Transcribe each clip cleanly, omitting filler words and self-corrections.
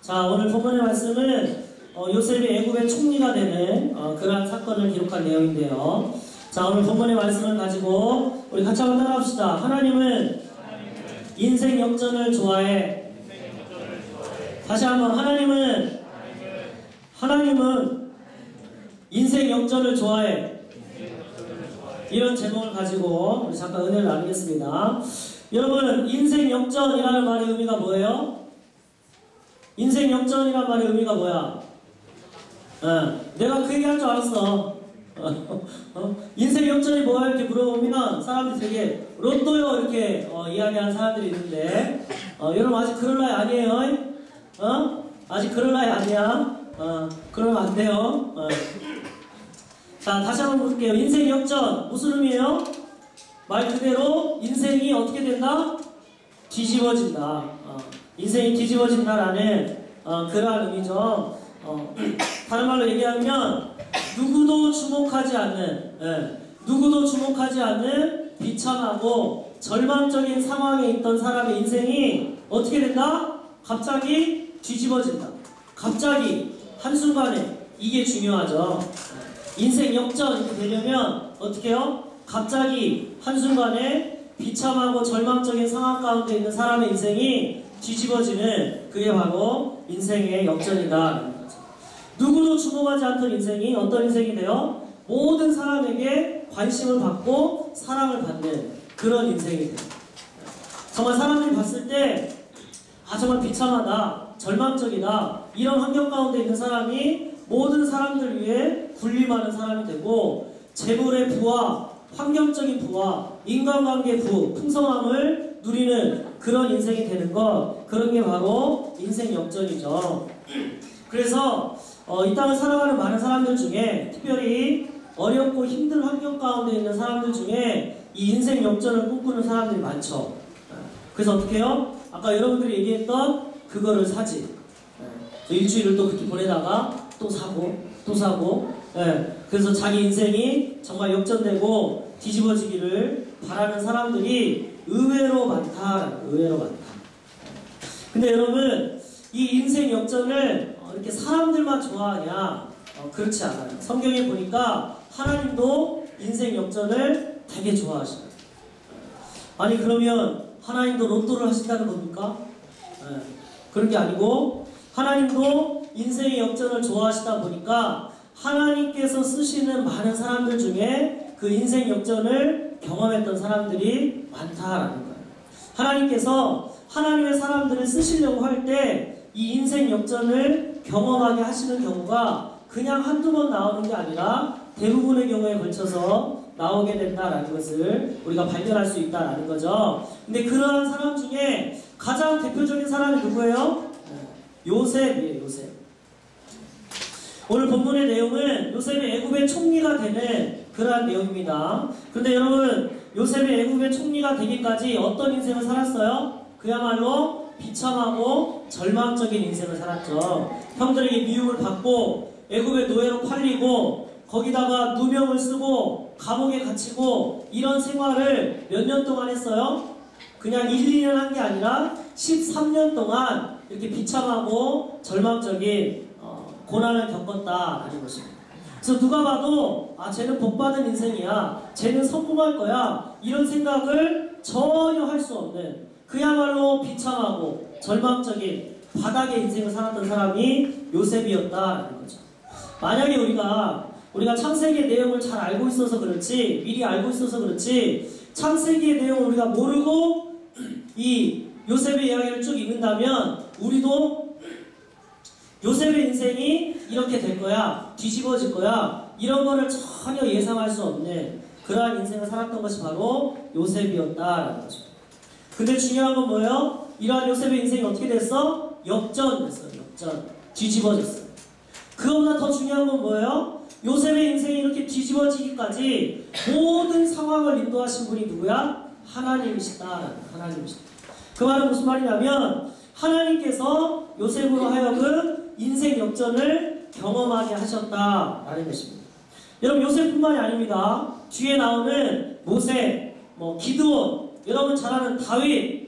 자, 오늘 본문의 말씀은 요셉이 애굽의 총리가 되는 그러한 사건을 기록한 내용인데요. 자, 오늘 본문의 말씀을 가지고 우리 같이 한번 따라합시다. 하나님은 인생 역전을 좋아해. 다시 한번 하나님은 인생 역전을 좋아해. 이런 제목을 가지고 우리 잠깐 은혜를 나누겠습니다. 여러분, 인생 역전이라는 말의 의미가 뭐예요? 인생 역전이라는 말의 의미가 뭐야? 내가 그 얘기할 줄 알았어. 인생 역전이 뭐야? 이렇게 물어보면 사람들이 되게 로또요 이렇게 이야기하는 사람들이 있는데 여러분 아직 그럴 나이 아니에요? 아직 그럴 나이 아니야? 그러면 안 돼요. 자, 다시 한번 볼게요. 인생 역전 무슨 의미예요? 말 그대로 인생이 어떻게 된다? 뒤집어진다. 인생이 뒤집어진다라는 그러한 의미죠. 다른 말로 얘기하면 누구도 주목하지 않는 비참하고 절망적인 상황에 있던 사람의 인생이 어떻게 된다? 갑자기 뒤집어진다. 갑자기 한순간에. 이게 중요하죠. 인생 역전 이렇게 되려면 어떻게 해요? 갑자기 한순간에 비참하고 절망적인 상황 가운데 있는 사람의 인생이 뒤집어지는 그게 바로 인생의 역전이다. 누구도 주목하지 않던 인생이 어떤 인생이 돼요? 모든 사람에게 관심을 받고 사랑을 받는 그런 인생이 돼요. 정말 사람들이 봤을 때 정말 비참하다, 절망적이다 이런 환경 가운데 있는 사람이 모든 사람들 위해 군림하는 사람이 되고 재물의 부와 환경적인 부와 인간관계 부, 풍성함을 누리는 그런 인생이 되는 것, 그런 게 바로 인생 역전이죠. 그래서 이 땅을 살아가는 많은 사람들 중에 특별히 어렵고 힘든 환경 가운데 있는 사람들 중에 이 인생 역전을 꿈꾸는 사람들이 많죠. 그래서 어떻게 해요? 아까 여러분들이 얘기했던 그거를 사지. 일주일을 또 그렇게 보내다가 또 사고 그래서 자기 인생이 정말 역전되고 뒤집어지기를 바라는 사람들이 의외로 많다. 근데 여러분, 이 인생 역전을 이렇게 사람들만 좋아하냐? 그렇지 않아요. 성경에 보니까 하나님도 인생 역전을 되게 좋아하시나요? 아니 그러면 하나님도 로또를 하신다는 겁니까? 그런 게 아니고 하나님도 인생의 역전을 좋아하시다 보니까 하나님께서 쓰시는 많은 사람들 중에 그 인생 역전을 경험했던 사람들이 많다라는 거예요. 하나님께서 하나님의 사람들을 쓰시려고 할 때 이 인생 역전을 경험하게 하시는 경우가 그냥 한두 번 나오는 게 아니라 대부분의 경우에 걸쳐서 나오게 된다라는 것을 우리가 발견할 수 있다라는 거죠. 근데 그러한 사람 중에 가장 대표적인 사람이 누구예요? 요셉이에요. 요셉. 오늘 본문의 내용은 요셉이 애굽의 총리가 되는 그러한 내용입니다. 그런데 여러분, 요셉이 애굽의 총리가 되기까지 어떤 인생을 살았어요? 그야말로 비참하고 절망적인 인생을 살았죠. 형들에게 미움을 받고 애굽의 노예로 팔리고 거기다가 누명을 쓰고 감옥에 갇히고 이런 생활을 몇 년 동안 했어요? 그냥 1, 2년 한 게 아니라 13년 동안 이렇게 비참하고 절망적인 고난을 겪었다라는 것입니다. 그래서 누가 봐도 쟤는 복받은 인생이야, 쟤는 성공할 거야 이런 생각을 전혀 할 수 없는 그야말로 비참하고 절망적인 바닥의 인생을 살았던 사람이 요셉이었다라는 거죠. 만약에 우리가 창세기의 내용을 잘 알고 있어서 그렇지, 미리 알고 있어서 그렇지, 창세기의 내용을 우리가 모르고 이 요셉의 이야기를 쭉 읽는다면 우리도 요셉의 인생이 이렇게 될 거야, 뒤집어질 거야 이런 거를 전혀 예상할 수 없는 그러한 인생을 살았던 것이 바로 요셉이었다라는 거죠. 근데 중요한 건 뭐예요? 이러한 요셉의 인생이 어떻게 됐어? 역전됐어요. 역전. 뒤집어졌어요. 그거보다 더 중요한 건 뭐예요? 요셉의 인생이 이렇게 뒤집어지기까지 모든 상황을 인도하신 분이 누구야? 하나님이시다. 하나님이시다. 그 말은 무슨 말이냐면 하나님께서 요셉으로 하여금 인생 역전을 경험하게 하셨다라는 것입니다. 여러분, 요셉뿐만이 아닙니다. 뒤에 나오는 모세, 기드온, 여러분 잘 아는 다윗,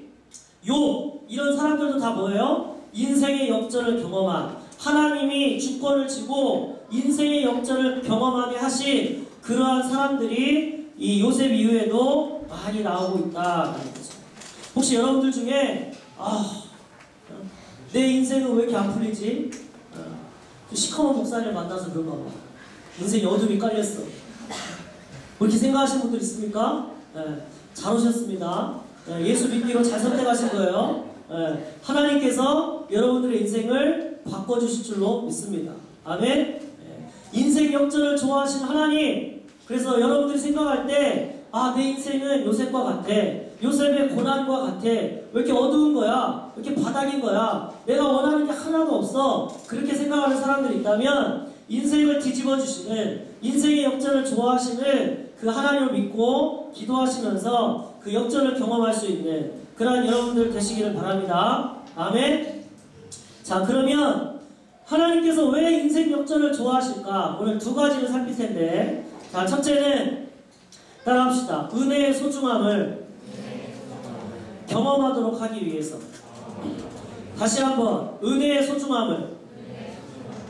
욥 이런 사람들도 다 뭐예요? 인생의 역전을 경험한, 하나님이 주권을 쥐고 인생의 역전을 경험하게 하신 그러한 사람들이 이 요셉 이후에도 많이 나오고 있다라는 거죠. 혹시 여러분들 중에 내 인생은 왜 이렇게 안 풀리지? 시커먼 목사님을 만나서 그런가 봐. 인생에 어둠이 깔렸어. 그렇게 생각하시는 분들 있습니까? 잘 오셨습니다. 예수 믿기로 잘 선택하신 거예요. 하나님께서 여러분들의 인생을 바꿔주실 줄로 믿습니다. 아멘. 인생 역전을 좋아하시는 하나님. 그래서 여러분들이 생각할 때 내 인생은 요셉과 같아. 요셉의 고난과 같아. 왜 이렇게 어두운 거야? 왜 이렇게 바닥인 거야? 내가 원하는 게 하나도 없어. 그렇게 생각하는 사람들이 있다면 인생을 뒤집어 주시는, 인생의 역전을 좋아하시는 그 하나님을 믿고 기도하시면서 그 역전을 경험할 수 있는 그러한 여러분들 되시기를 바랍니다. 아멘. 자, 그러면 하나님께서 왜 인생 역전을 좋아하실까? 오늘 두 가지를 살필 텐데, 자, 첫째는 따라합시다. 은혜의 소중함을 경험하도록 하기 위해서. 다시 한번 은혜의 소중함을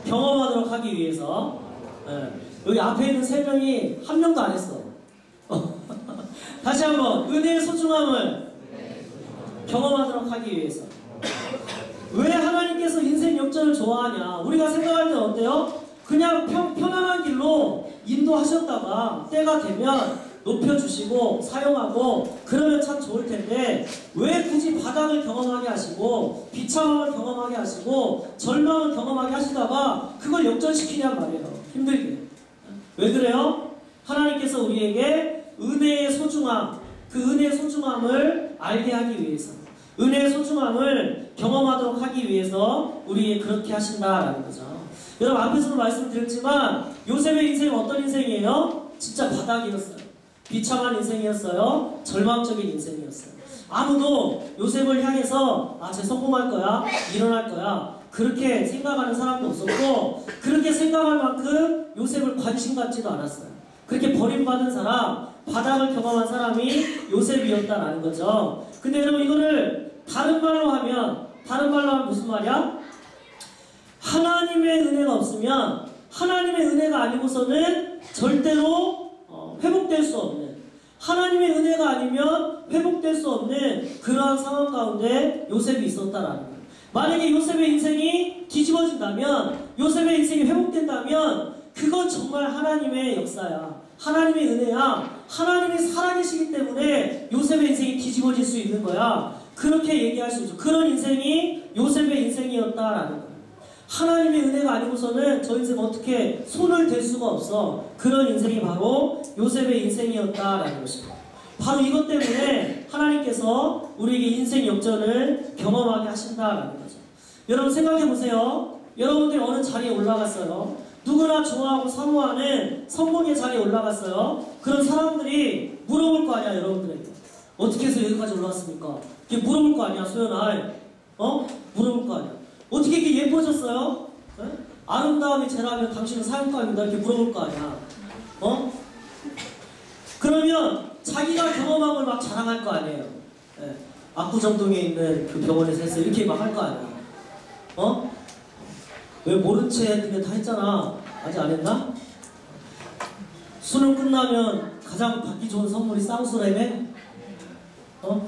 경험하도록 하기 위해서. 여기 앞에 있는 세 명이 한 명도 안 했어. 다시 한번 은혜의 소중함을 경험하도록 하기 위해서. 왜 하나님께서 인생 역전을 좋아하냐? 우리가 생각할 때는 어때요? 그냥 편안한 길로 인도하셨다가 때가 되면 높여주시고 사용하고 그러면 참 좋을 텐데 왜 굳이 바닥을 경험하게 하시고 비참함을 경험하게 하시고 절망을 경험하게 하시다가 그걸 역전시키냔 말이에요. 힘들게. 왜 그래요? 하나님께서 우리에게 은혜의 소중함, 그 은혜의 소중함을 알게 하기 위해서, 은혜의 소중함을 경험하도록 하기 위해서 우리에게 그렇게 하신다라는 거죠. 여러분 앞에서도 말씀드렸지만 요셉의 인생은 어떤 인생이에요? 진짜 바닥이었어요. 비참한 인생이었어요. 절망적인 인생이었어요. 아무도 요셉을 향해서 쟤 성공할 거야, 일어날 거야 그렇게 생각하는 사람도 없었고, 그렇게 생각할 만큼 요셉을 관심 갖지도 않았어요. 그렇게 버림받은 사람, 바닥을 경험한 사람이 요셉이었다라는 거죠. 근데 여러분 이거를 다른 말로 하면 무슨 말이야? 하나님의 은혜가 없으면, 하나님의 은혜가 아니고서는 절대로 회복될 수 없는, 하나님의 은혜가 아니면 회복될 수 없는 그러한 상황 가운데 요셉이 있었다라는 거예요. 만약에 요셉의 인생이 뒤집어진다면, 요셉의 인생이 회복된다면 그건 정말 하나님의 역사야. 하나님의 은혜야. 하나님이 살아계시기 때문에 요셉의 인생이 뒤집어질 수 있는 거야. 그렇게 얘기할 수 있죠. 그런 인생이 요셉의 인생이었다라는 거예요. 하나님의 은혜가 아니고서는 저 인생 어떻게 손을 댈 수가 없어. 그런 인생이 바로 요셉의 인생이었다라는 것입니다. 바로 이것 때문에 하나님께서 우리에게 인생 역전을 경험하게 하신다라는 거죠. 여러분 생각해 보세요. 여러분들이 어느 자리에 올라갔어요. 누구나 좋아하고 사모하는 성공의 자리에 올라갔어요. 그런 사람들이 물어볼 거 아니야, 여러분들에게. 어떻게 해서 여기까지 올라왔습니까? 이렇게 물어볼 거 아니야, 소연아. 물어볼 거 아니야. 어떻게 이렇게 예뻐졌어요? 네? 아름다움이 죄라면 당신은 사형감입니다. 이렇게 물어볼 거 아니야. 그러면 자기가 경험한 걸 막 자랑할 거 아니에요. 네. 압구정동에 있는 그 병원에서 했어. 이렇게 막 할 거 아니야. 왜 모른 채 했는데 다 했잖아. 아직 안 했나? 수능 끝나면 가장 받기 좋은 선물이 쌍수라며?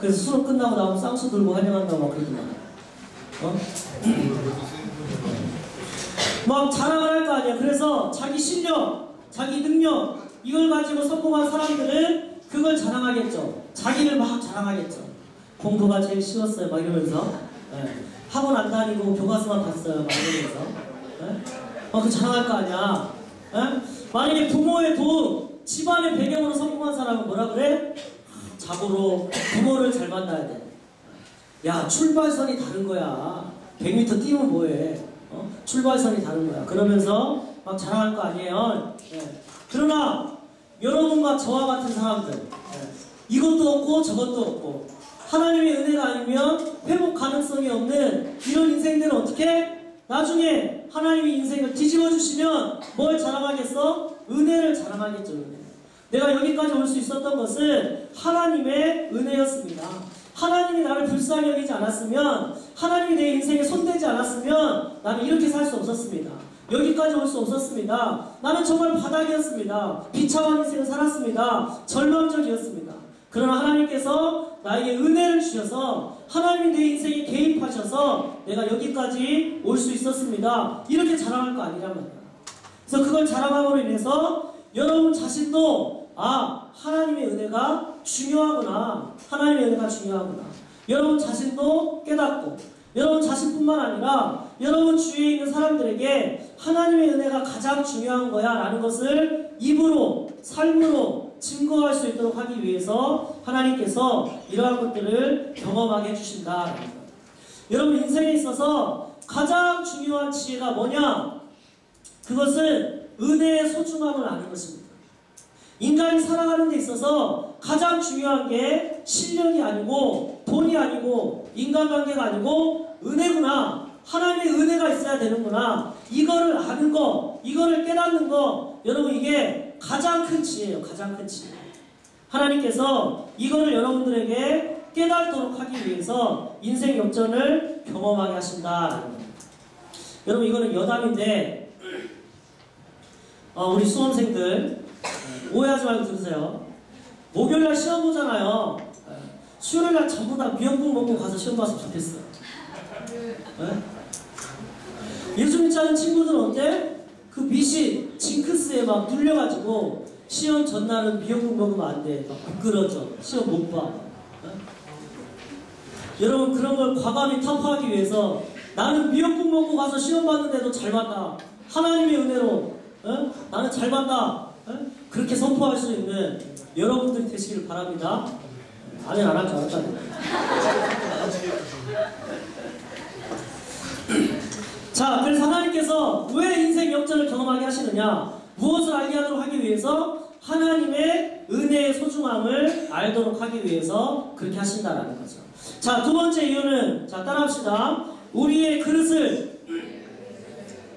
그래서 수능 끝나고 나면 쌍수 들고 환영한다고 막 그러더만. 막 자랑을 할 거 아니야. 그래서 자기 실력, 자기 능력 이걸 가지고 성공한 사람들은 그걸 자랑하겠죠. 자기를 막 자랑하겠죠. 공부가 제일 쉬웠어요 막 이러면서. 학원 안 다니고 교과서만 봤어요 막 이러면서. 그 자랑할 거 아니야. 만약에 부모의 돈, 집안의 배경으로 성공한 사람은 뭐라 그래? 자고로 부모를 잘 만나야 돼. 야, 출발선이 다른 거야. 100m 뛰면 뭐해? 출발선이 다른 거야. 그러면서 막 자랑할 거 아니에요. 그러나 여러분과 저와 같은 사람들, 이것도 없고 저것도 없고 하나님의 은혜가 아니면 회복 가능성이 없는 이런 인생들은 어떻게? 나중에 하나님이 인생을 뒤집어 주시면 뭘 자랑하겠어? 은혜를 자랑하겠죠. 은혜. 내가 여기까지 올 수 있었던 것은 하나님의 은혜였습니다. 하나님이 나를 불쌍히 여기지 않았으면, 하나님이 내 인생에 손대지 않았으면 나는 이렇게 살 수 없었습니다. 여기까지 올 수 없었습니다. 나는 정말 바닥이었습니다. 비참한 인생을 살았습니다. 절망적이었습니다. 그러나 하나님께서 나에게 은혜를 주셔서 하나님이 내 인생에 개입하셔서 내가 여기까지 올 수 있었습니다. 이렇게 자랑할 거 아니란 말이야. 그래서 그걸 자랑함으로 인해서 여러분 자신도 하나님의 은혜가 중요하구나. 하나님의 은혜가 중요하구나. 여러분 자신도 깨닫고 여러분 자신뿐만 아니라 여러분 주위에 있는 사람들에게 하나님의 은혜가 가장 중요한 거야 라는 것을 입으로 삶으로 증거할 수 있도록 하기 위해서 하나님께서 이러한 것들을 경험하게 해주신다. 여러분 인생에 있어서 가장 중요한 지혜가 뭐냐? 그것은 은혜의 소중함을 아는 것입니다. 인간이 살아가는 데 있어서 가장 중요한 게 실력이 아니고 돈이 아니고 인간관계가 아니고 은혜구나. 하나님의 은혜가 있어야 되는구나. 이거를 아는 거, 이거를 깨닫는 거, 여러분 이게 가장 큰 지혜예요. 가장 큰 지혜. 하나님께서 이거를 여러분들에게 깨닫도록 하기 위해서 인생 역전을 경험하게 하신다. 여러분 이거는 여담인데 우리 수험생들 오해하지 말고 들으세요. 목요일날 시험 보잖아요. 수요일날 전부 다 미역국 먹고 가서 시험 봤으면 좋겠어요. 네? 예수 믿지 않은 친구들은 어때? 그 미신, 징크스에 막 눌려가지고 시험 전날은 미역국 먹으면 안 돼. 막 부끄러져. 시험 못 봐. 네? 여러분 그런 걸 과감히 타파하기 위해서 나는 미역국 먹고 가서 시험 봤는데도 잘 봤다. 하나님의 은혜로 나는 잘 봤다. 그렇게 선포할 수 있는 여러분들이 되시기를 바랍니다. 아멘 안 할 줄 알았다네. 자, 그래서 하나님께서 왜 인생 역전을 경험하게 하시느냐? 무엇을 알게 하도록 하기 위해서? 하나님의 은혜의 소중함을 알도록 하기 위해서 그렇게 하신다라는 거죠. 자, 두 번째 이유는, 자, 따라합시다. 우리의 그릇을,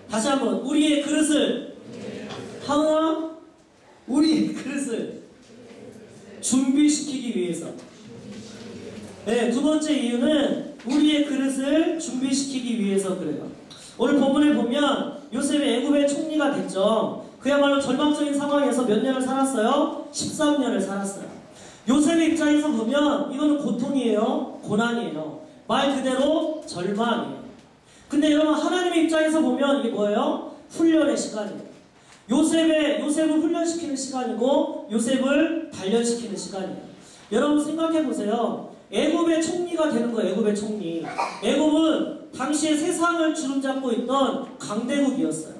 다시 한번, 우리의 그릇을, 하나, 우리의 그릇을 준비시키기 위해서. 네, 두 번째 이유는 우리의 그릇을 준비시키기 위해서 그래요. 오늘 본문에 보면 요셉이 애굽의 총리가 됐죠. 그야말로 절망적인 상황에서 몇 년을 살았어요? 13년을 살았어요. 요셉의 입장에서 보면 이거는 고통이에요. 고난이에요. 말 그대로 절망이에요. 근데 여러분 하나님의 입장에서 보면 이게 뭐예요? 훈련의 시간이에요. 요셉을 훈련시키는 시간이고 요셉을 단련시키는 시간이에요. 여러분 생각해보세요. 애굽의 총리가 되는 거예요. 애굽의 총리. 애굽은 당시에 세상을 주름잡고 있던 강대국이었어요.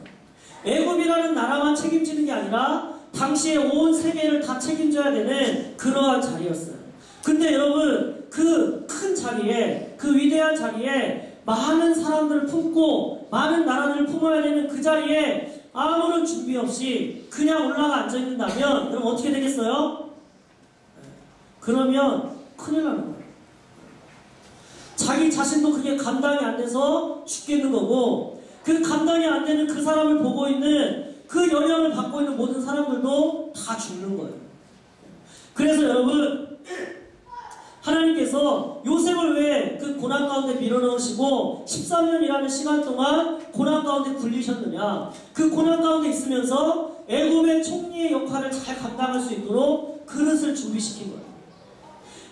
애굽이라는 나라만 책임지는 게 아니라 당시에 온 세계를 다 책임져야 되는 그러한 자리였어요. 근데 여러분 그 큰 자리에, 그 위대한 자리에 많은 사람들을 품고 많은 나라들을 품어야 되는 그 자리에 아무런 준비 없이 그냥 올라가 앉아있는다면 그럼 어떻게 되겠어요? 그러면 큰일 나는 거예요. 자기 자신도 그게 감당이 안 돼서 죽겠는 거고, 그 감당이 안 되는 그 사람을 보고 있는, 그 영향을 받고 있는 모든 사람들도 다 죽는 거예요. 그래서 여러분 하나님께서 요셉을 왜 그 고난 가운데 밀어넣으시고 13년이라는 시간 동안 고난 가운데 굴리셨느냐? 그 고난 가운데 있으면서 애굽의 총리의 역할을 잘 감당할 수 있도록 그릇을 준비시킨 거예요.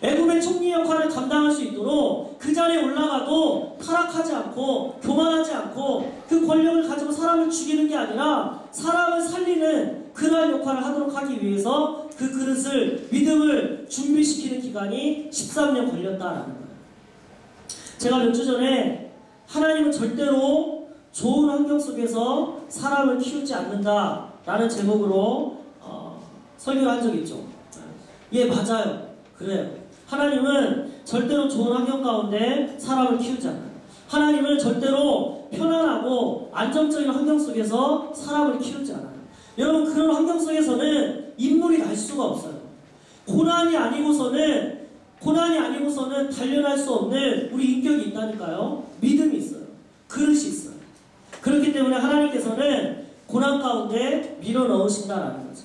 애굽의 총리 역할을 감당할 수 있도록 그 자리에 올라가도 타락하지 않고 교만하지 않고 그 권력을 가지고 사람을 죽이는 게 아니라 사람을 살리는 그러한 역할을 하도록 하기 위해서 그 그릇을, 믿음을 준비시키는 기간이 13년 걸렸다라는 거예요. 제가 몇 주 전에 하나님은 절대로 좋은 환경 속에서 사람을 키우지 않는다라는 제목으로 설교를 한 적이 있죠. 예, 맞아요. 그래요. 하나님은 절대로 좋은 환경 가운데 사람을 키우지 않아요. 하나님은 절대로 편안하고 안정적인 환경 속에서 사람을 키우지 않아요. 여러분 그런 환경 속에서는 인물이 날 수가 없어요. 고난이 아니고서는 단련할 수 없는 우리 인격이 있다니까요. 믿음이 있어요. 그릇이 있어요. 그렇기 때문에 하나님께서는 고난 가운데 밀어넣으신다라는 거죠.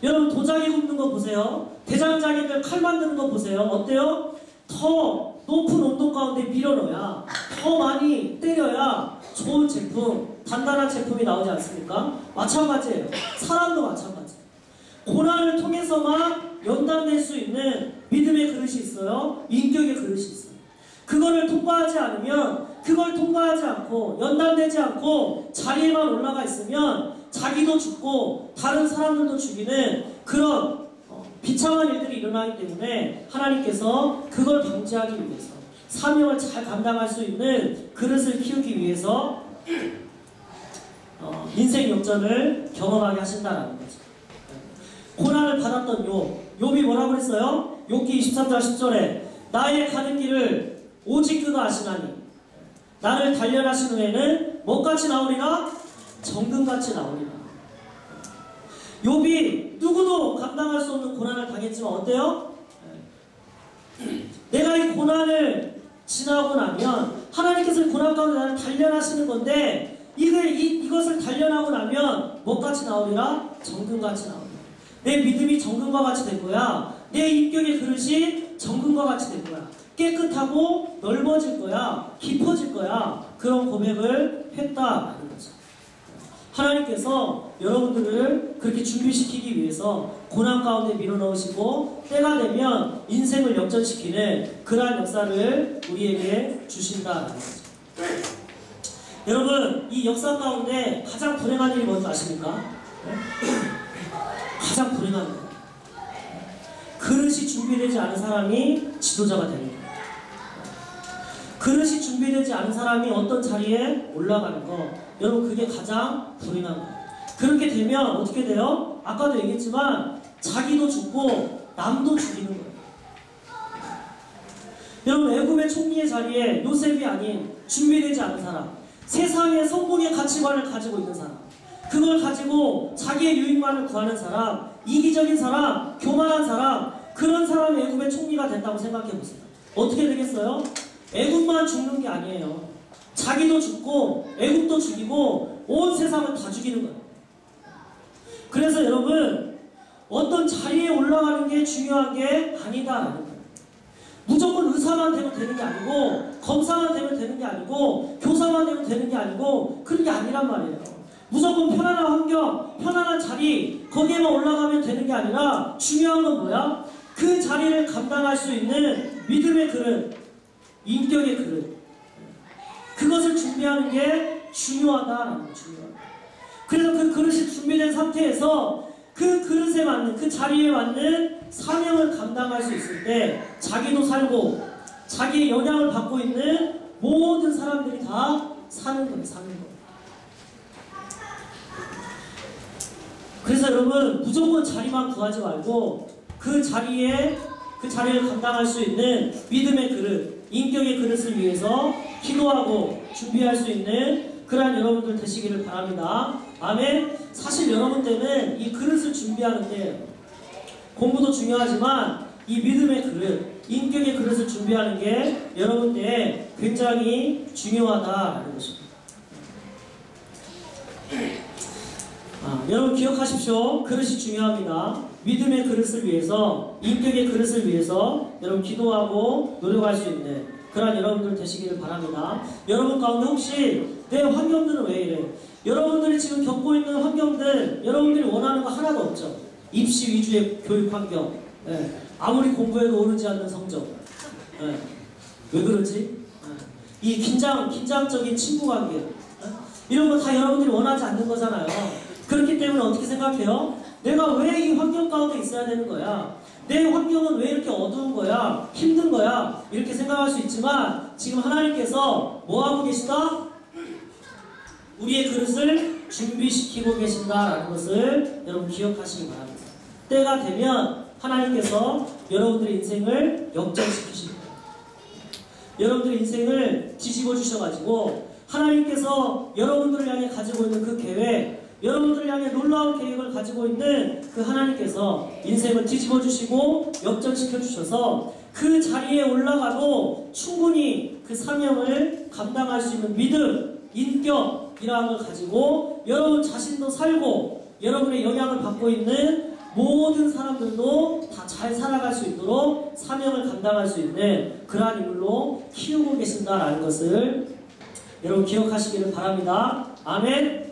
여러분 도자기 굽는 거 보세요. 대장장이들 칼 만드는 거 보세요. 어때요? 더 더 높은 온도 가운데 밀어넣어야, 더 많이 때려야 좋은 제품, 단단한 제품이 나오지 않습니까? 마찬가지예요. 사람도 마찬가지예요. 고난을 통해서만 연단될 수 있는 믿음의 그릇이 있어요. 인격의 그릇이 있어요. 그거를 통과하지 않으면, 그걸 통과하지 않고 연단되지 않고 자리에만 올라가 있으면 자기도 죽고 다른 사람들도 죽이는 그런 비참한 일들이 일어나기 때문에 하나님께서 그걸 방지하기 위해서, 사명을 잘 감당할 수 있는 그릇을 키우기 위해서 인생 역전을 경험하게 하신다라는 거죠. 고난을 받았던 욥이 뭐라고 그랬어요? 욥기 23장 10절에 나의 가는 길을 오직 그가 아시나니 나를 단련하신 후에는 뭐같이 나오리라? 정금같이 나오리라. 욥이 누구도 감당할 수 없는 고난을 당했지만 어때요? 내가 이 고난을 지나고 나면 하나님께서 고난 가운데 나를 단련하시는 건데 이것을 단련하고 나면 뭐같이 나오리라? 정금같이 나오리라. 내 믿음이 정금과 같이 될 거야. 내 인격의 그릇이 정금과 같이 될 거야. 깨끗하고 넓어질 거야. 깊어질 거야. 그런 고백을 했다라는 거죠. 하나님께서 여러분들을 그렇게 준비시키기 위해서 고난 가운데 밀어넣으시고 때가 되면 인생을 역전시키는 그러한 역사를 우리에게 주신다라는 거죠. 여러분, 이 역사 가운데 가장 불행한 일이 뭔지 아십니까? 가장 불행한 일. 그릇이 준비되지 않은 사람이 지도자가 되는 거예요. 그릇이 준비되지 않은 사람이 어떤 자리에 올라가는 거, 여러분 그게 가장 불행한 거예요. 그렇게 되면 어떻게 돼요? 아까도 얘기했지만 자기도 죽고 남도 죽이는 거예요. 여러분, 애굽의 총리의 자리에 요셉이 아닌 준비되지 않은 사람, 세상의 성공의 가치관을 가지고 있는 사람, 그걸 가지고 자기의 유익만을 구하는 사람, 이기적인 사람, 교만한 사람, 그런 사람이 애굽의 총리가 된다고 생각해 보세요. 어떻게 되겠어요? 애굽만 죽는 게 아니에요. 자기도 죽고 애굽도 죽이고 온 세상을 다 죽이는 거예요. 그래서 여러분, 어떤 자리에 올라가는 게 중요한 게 아니다라는 거예요. 무조건 의사만 되면 되는 게 아니고, 검사만 되면 되는 게 아니고, 교사만 되면 되는 게 아니고, 그런 게 아니란 말이에요. 무조건 편안한 환경, 편안한 자리, 거기에만 올라가면 되는 게 아니라 중요한 건 뭐야? 그 자리를 감당할 수 있는 믿음의 그릇, 인격의 그릇, 그것을 준비하는 게 중요하다라는 거예요. 중요하다. 그래서 그 그릇이 준비된 상태에서 그 그릇에 맞는, 그 자리에 맞는 사명을 감당할 수 있을 때 자기도 살고 자기의 영향을 받고 있는 모든 사람들이 다 사는 거예요. 사는 거예요. 그래서 여러분, 무조건 자리만 구하지 말고 그 자리를 감당할 수 있는 믿음의 그릇, 인격의 그릇을 위해서 기도하고 준비할 수 있는 그러한 여러분들 되시기를 바랍니다. 아멘. 사실 여러분 때는 이 그릇을 준비하는데, 공부도 중요하지만 이 믿음의 그릇, 인격의 그릇을 준비하는 게 여러분 때에 굉장히 중요하다라는 것입니다. 여러분 기억하십시오. 그릇이 중요합니다. 믿음의 그릇을 위해서, 인격의 그릇을 위해서 여러분 기도하고 노력할 수 있는 그러한 여러분들 되시기를 바랍니다. 여러분 가운데 혹시 내 환경들은 왜 이래? 여러분들이 지금 겪고 있는 환경들, 여러분들이 원하는 거 하나도 없죠. 입시 위주의 교육 환경, 아무리 공부해도 오르지 않는 성적, 왜 그러지? 이 긴장적인 친구 관계, 이런 거 다 여러분들이 원하지 않는 거잖아요. 그렇기 때문에 어떻게 생각해요? 내가 왜 이 환경 가운데 있어야 되는 거야? 내 환경은 왜 이렇게 어두운 거야? 힘든 거야? 이렇게 생각할 수 있지만 지금 하나님께서 뭐 하고 계시다? 우리의 그릇을 준비시키고 계신다라는 것을 여러분 기억하시기 바랍니다. 때가 되면 하나님께서 여러분들의 인생을 역전시키십니다. 여러분들의 인생을 뒤집어 주셔가지고 하나님께서 여러분들을 향해 가지고 있는 그 계획, 여러분들을 향해 놀라운 계획을 가지고 있는 그 하나님께서 인생을 뒤집어 주시고 역전시켜 주셔서 그 자리에 올라가도 충분히 그 사명을 감당할 수 있는 믿음, 인격, 이러한 걸 가지고 여러분 자신도 살고 여러분의 영향을 받고 있는 모든 사람들도 다 잘 살아갈 수 있도록 사명을 감당할 수 있는 그러한 인물로 키우고 계신다라는 것을 여러분 기억하시기를 바랍니다. 아멘.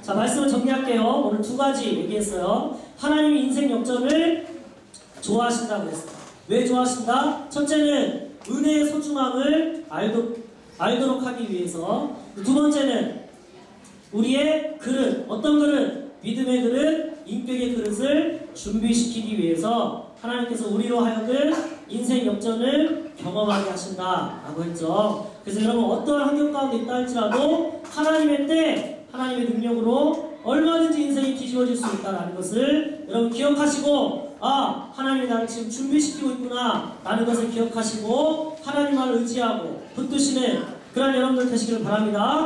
자, 말씀을 정리할게요. 오늘 두 가지 얘기했어요. 하나님이 인생 역전을 좋아하신다고 했습니다. 왜 좋아하신다? 첫째는 은혜의 소중함을 알도록 하기 위해서. 두 번째는 우리의 그릇, 어떤 그릇? 믿음의 그릇, 인격의 그릇을 준비시키기 위해서 하나님께서 우리로 하여금 인생 역전을 경험하게 하신다라고 했죠. 그래서 여러분 어떠한 환경 가운데 있다 할지라도 하나님의 때, 하나님의 능력으로 얼마든지 인생이 뒤집어질 수 있다는 것을 여러분 기억하시고, 아, 하나님이 나를 지금 준비시키고 있구나 라는 것을 기억하시고 하나님만을 의지하고 붙드시는 그런 여러분들 되시기를 바랍니다.